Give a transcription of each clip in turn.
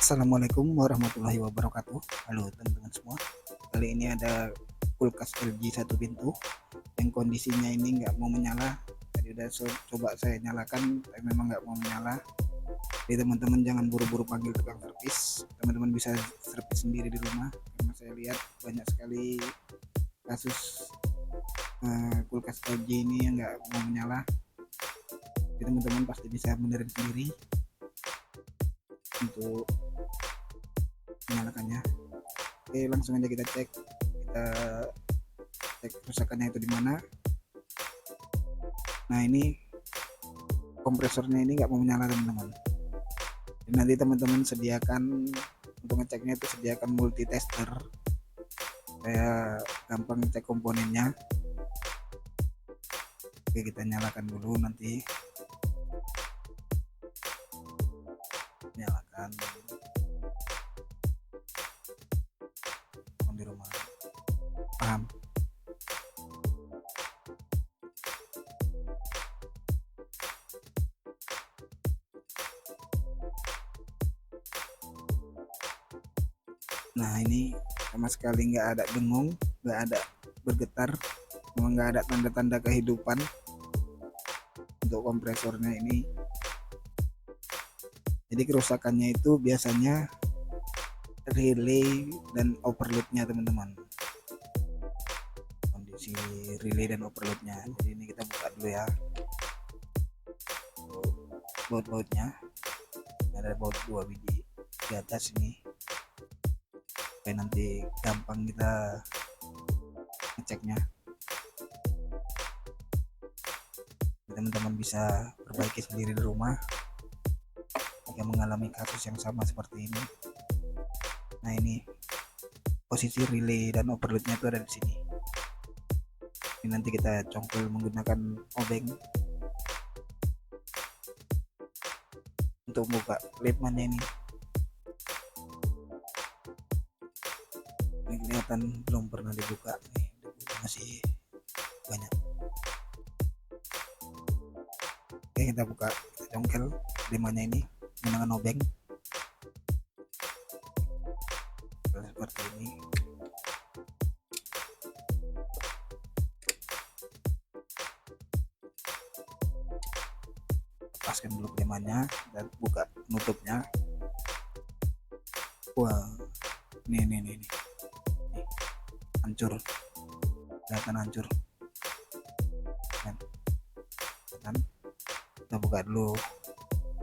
Assalamualaikum warahmatullahi wabarakatuh. Halo teman-teman semua. Kali ini ada kulkas LG satu pintu yang kondisinya ini nggak mau menyala. Tadi udah coba saya nyalakan, tapi memang nggak mau menyala. Jadi teman-teman jangan buru-buru panggil tukang servis. Teman-teman bisa servis sendiri di rumah, karena saya lihat banyak sekali kasus kulkas LG ini yang nggak mau menyala. Jadi teman-teman pasti bisa benerin sendiri untuk menyalakannya. Oke, langsung aja kita cek kerusakannya itu di mana. Nah, ini kompresornya ini nggak mau menyala teman-teman. Nanti teman-teman sediakan untuk ngeceknya itu sediakan multi tester. Saya gampang ngecek komponennya. Oke, kita nyalakan dulu, nanti nyalakan di rumah. Paham? Nah, ini sama sekali nggak ada dengung, nggak ada bergetar, memang nggak ada tanda-tanda kehidupan untuk kompresornya ini. Jadi kerusakannya itu biasanya relay dan overloadnya teman-teman. Kondisi relay dan overloadnya. Jadi ini kita buka dulu ya. Baut-bautnya ada baut 2 biji di atas ini, supaya nanti gampang kita ngeceknya. Teman-teman bisa perbaiki sendiri di rumah jika mengalami kasus yang sama seperti ini. Nah, ini posisi relay dan overloadnya itu ada di sini. Ini nanti kita congkel menggunakan obeng untuk buka leadman-nya ini. Ini kelihatan belum pernah dibuka nih, masih banyak. Oke, kita buka, kita congkel leadman-nya ini menggunakan obeng seperti ini. Lepaskan dulu leadman-nya dan buka penutupnya. Wah, ini hancur, kelihatan hancur kan. Kita buka dulu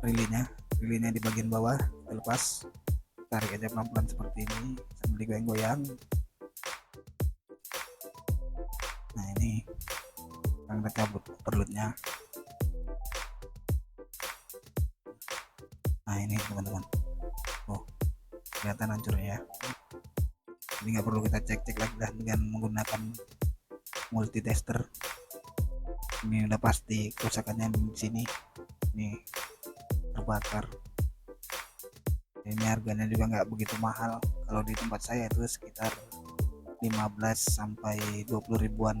relaynya di bagian bawah, kita lepas, tarik aja pelan-pelan seperti ini sambil digoyang-goyang. Nah, ini kita cabut overloadnya. Nah, ini teman-teman, kelihatan hancurnya ya. Ini nggak perlu kita cek-cek lagi lah dengan menggunakan multi tester. Ini udah pasti kerusakannya di sini, ini terbakar. Ini harganya juga nggak begitu mahal, kalau di tempat saya itu sekitar 15 sampai 20 ribuan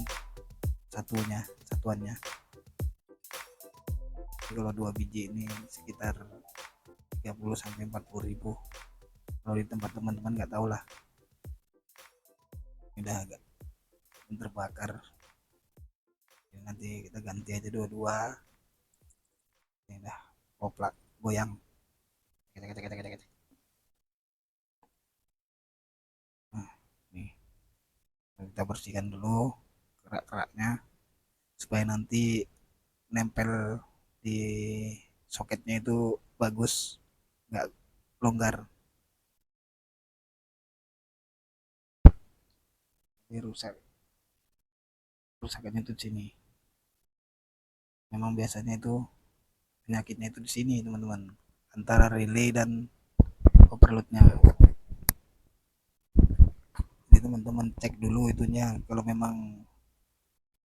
satuannya. Jadi kalau 2 biji ini sekitar 30 sampai 40 ribu. Kalau di tempat teman-teman nggak tahu lah, ini udah agak terbakar. Jadi nanti kita ganti aja dua-dua. Ini udah poplak goyang. Nah, nih kita bersihkan dulu kerak-keraknya supaya nanti nempel di soketnya itu bagus, nggak longgar. Ini rusakannya itu di sini. Memang biasanya itu penyakitnya itu di sini teman-teman, antara relay dan overloadnya. Jadi teman-teman cek dulu itunya, kalau memang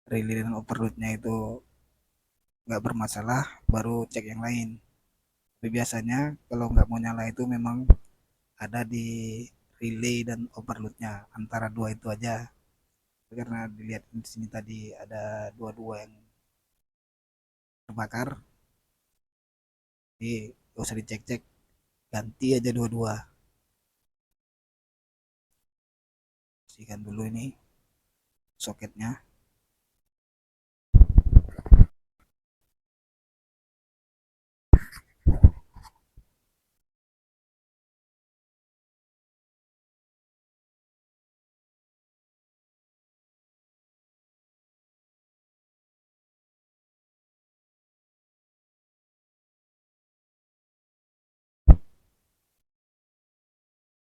relay dan overloadnya itu nggak bermasalah baru cek yang lain. Tapi biasanya kalau nggak mau nyala itu memang ada di relay dan overloadnya, antara dua itu aja. Karena dilihat di sini tadi ada dua-dua yang terbakar, jadi gak usah dicek-cek, ganti aja dua-dua. Bersihkan dulu ini soketnya.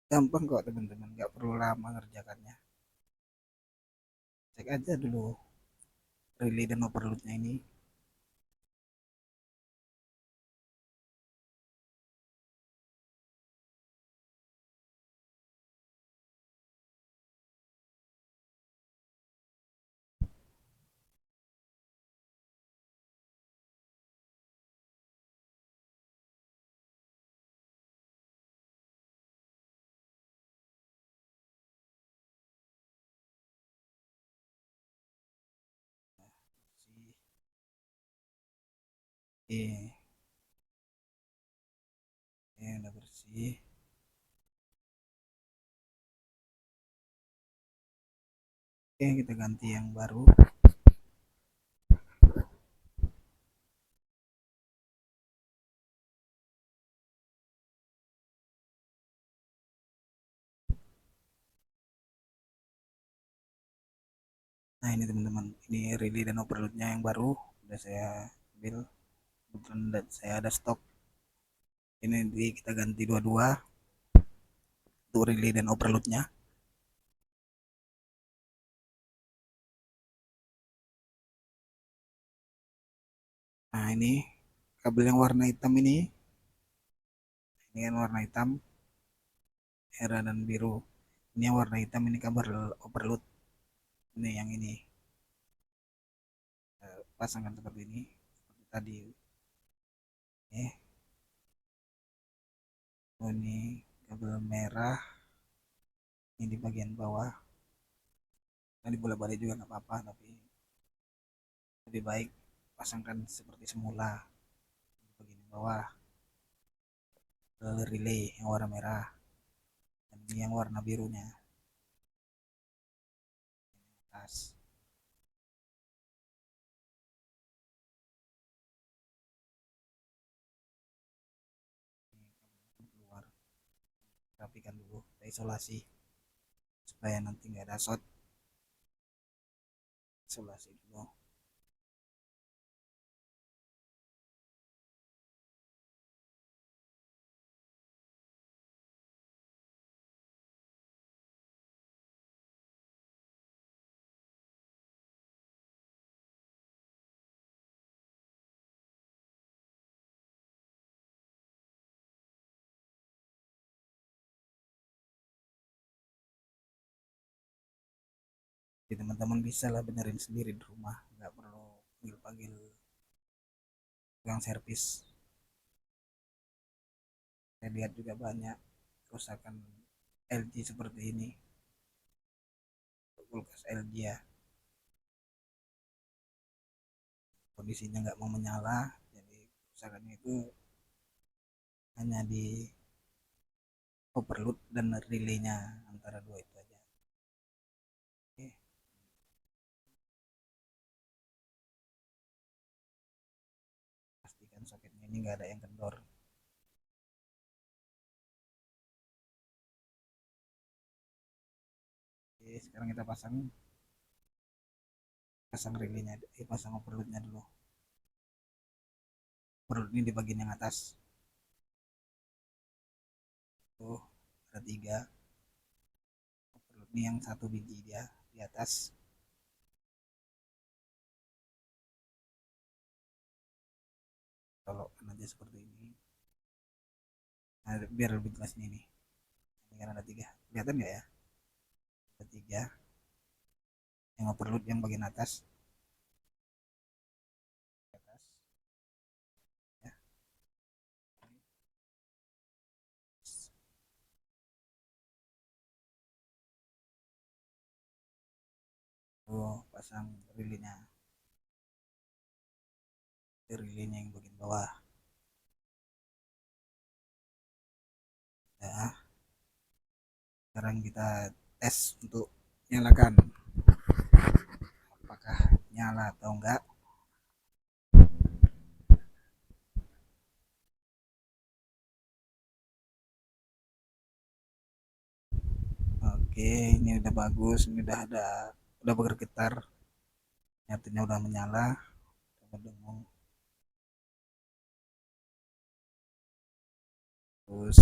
Gampang kok teman-teman, nggak perlu lama ngerjakannya. Cek aja dulu relay dan overloadnya ini. Oke, udah bersih. Oke, kita ganti yang baru. Nah ini teman-teman, ini relay dan overloadnya yang baru udah saya ambil. Kebetulan saya ada stok. Ini nanti kita ganti dua-dua untuk relay dan overloadnya. Nah ini kabel yang warna hitam ini kan warna hitam, merah dan biru. Ini yang warna hitam ini kabel overload. Ini yang ini pasangkan seperti ini, seperti tadi. Ini kabel merah ini di bagian bawah. Nah, di bola balik juga nggak apa-apa, tapi lebih baik pasangkan seperti semula di bagian bawah relay yang warna merah, dan ini yang warna birunya atas. Ini keluar, rapikan dulu, kita isolasi supaya nanti nggak ada short. Isolasi dulu. Jadi teman-teman bisa lah benerin sendiri di rumah, nggak perlu panggil-panggil tukang servis. Saya lihat juga banyak kerusakan LG seperti ini, kulkas LG ya, kondisinya nggak mau menyala, jadi kerusakannya itu hanya di overload dan relaynya, antara dua itu aja. Oke, pastikan soketnya ini nggak ada yang kendor. Oke, sekarang kita pasang pasang relaynya, pasang overloadnya dulu. Overload ini di bagian yang atas. Tuh, ada tiga. Overload ini yang satu biji dia di atas. Kalau aja seperti ini. Nah, biar lebih jelas ini. Ini kan ada tiga. Kelihatan nggak ya? Ada tiga. Yang overload yang bagian atas. Atas. Ya. Tuh, pasang relaynya. Relaynya yang bagian bawah. Nah, sekarang kita tes untuk nyalakan apakah nyala atau enggak. Oke, ini udah bagus, ini udah bergetar, nyatanya udah menyala. Coba dengung. Terus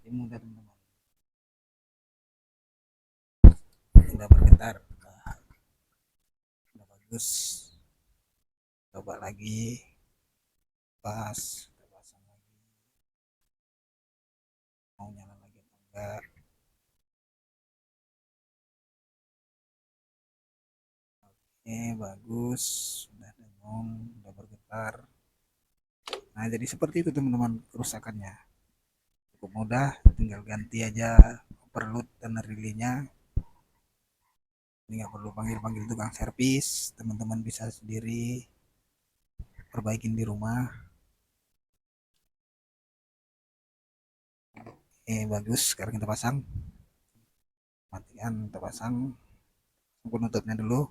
ini mudah teman-teman, udah bergetar, udah bagus. Coba lagi, pas, kita pasang lagi, mau nyala lagi atau enggak. Oke, bagus, udah dengung, udah bergetar. Nah, jadi seperti itu teman-teman kerusakannya. Cukup mudah, tinggal ganti aja overload dan relaynya. Ini nggak perlu panggil-panggil tukang servis, teman-teman bisa sendiri perbaikin di rumah. Bagus, sekarang kita pasang, matikan, kita pasang penutupnya dulu.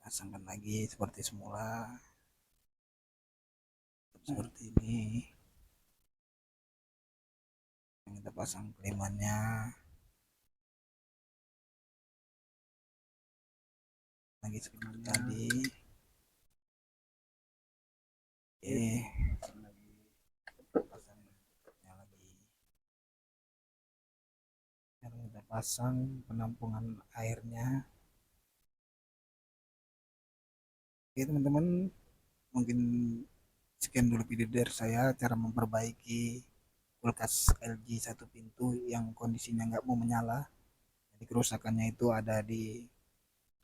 Pasangkan lagi seperti semula, seperti ini. Kita pasang kelimannya lagi seperti tadi. Pasangnya lagi. Sekarang kita pasang penampungan airnya. Oke teman-teman, mungkin sekian dulu video dari saya cara memperbaiki kulkas LG satu pintu yang kondisinya nggak mau menyala. Jadi kerusakannya itu ada di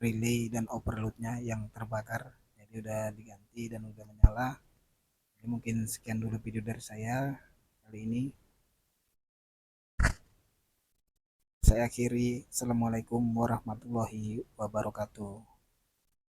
relay dan overloadnya yang terbakar. Jadi udah diganti dan udah menyala. Jadi mungkin sekian dulu video dari saya kali ini. Saya akhiri. Assalamualaikum warahmatullahi wabarakatuh.